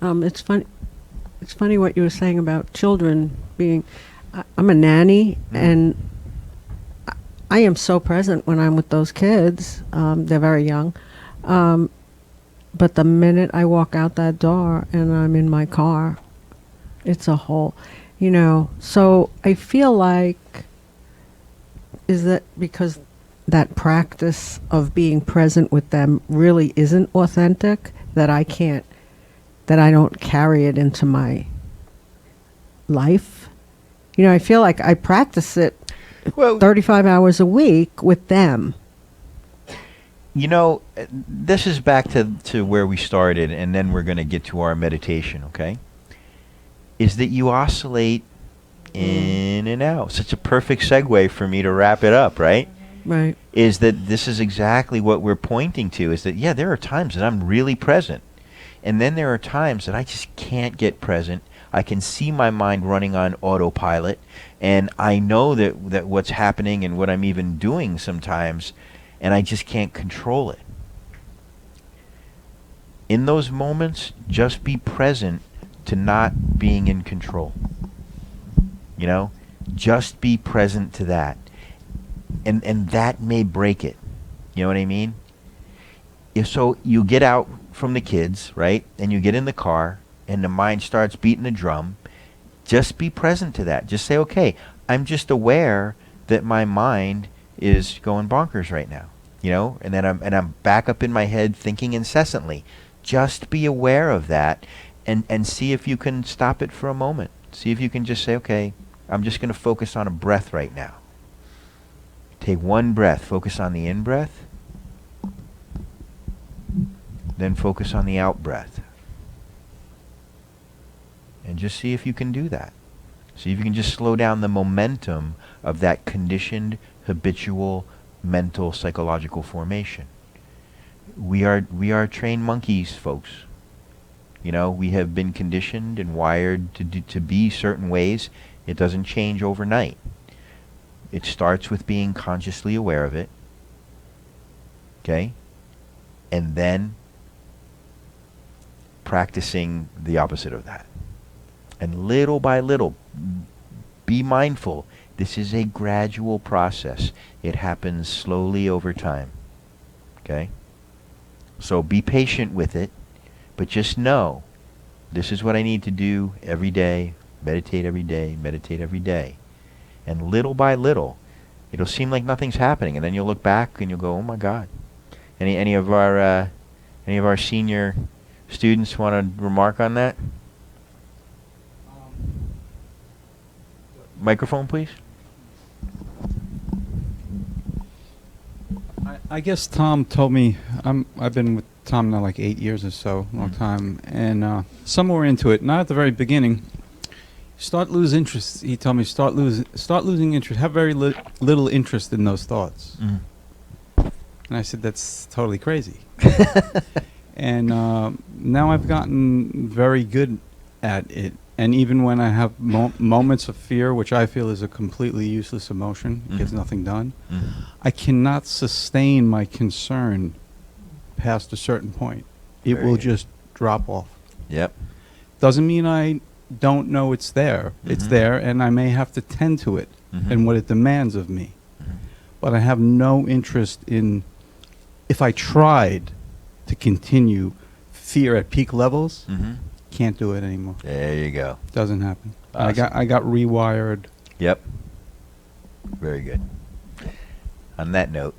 It's fun. It's funny what you were saying about children being. I'm a nanny, and I am so present when I'm with those kids. They're very young. But the minute I walk out that door and I'm in my car, it's a whole, So I feel like, is that because that practice of being present with them really isn't authentic, that I don't carry it into my life? I feel like I practice it 35 hours a week with them. This is back to where we started, and then we're going to get to our meditation, okay? Is that you oscillate in and out. Such a perfect segue for me to wrap it up, right? Right. Is that this is exactly what we're pointing to, is that, yeah, there are times that I'm really present. And then there are times that I just can't get present. I can see my mind running on autopilot, and I know that what's happening and what I'm even doing sometimes, and I just can't control it. In those moments, just be present to not being in control. Just be present to that. And that may break it. You know what I mean? If so, you get out from the kids, right? And you get in the car, and the mind starts beating the drum. Just be present to that. Just say, okay, I'm just aware that my mind is going bonkers right now, and then I'm back up in my head thinking incessantly. Just be aware of that, and see if you can stop it for a moment. See if you can just say, okay, I'm just going to focus on a breath right now. Take one breath, focus on the in-breath, then focus on the out-breath. And just see if you can do that. See if you can just slow down the momentum of that conditioned, habitual, mental, psychological formation. We are trained monkeys, folks. We have been conditioned and wired to be certain ways. It doesn't change overnight. It starts with being consciously aware of it. Okay? And then practicing the opposite of that. And little by little, be mindful. This is a gradual process. It happens slowly over time. Okay? So be patient with it, but just know this is what I need to do every day. Meditate every day. Meditate every day. And little by little, it'll seem like nothing's happening, and then you'll look back and you'll go, "Oh my God!" Any of our senior students want to remark on that? Microphone, please. I guess Tom told me, I've been with Tom now like 8 years or so, long time, and somewhere into it, not at the very beginning, start lose interest. He told me start losing interest. Have very little interest in those thoughts. And I said, that's totally crazy. And now I've gotten very good at it. And even when I have moments of fear, which I feel is a completely useless emotion, gets nothing done, I cannot sustain my concern past a certain point. It will just drop off. Yep. Doesn't mean I don't know it's there. It's there, and I may have to tend to it and what it demands of me. But I have no interest in, if I tried to continue fear at peak levels, can't do it anymore. There you go. Doesn't happen. Awesome. I got rewired. Yep. Very good. On that note,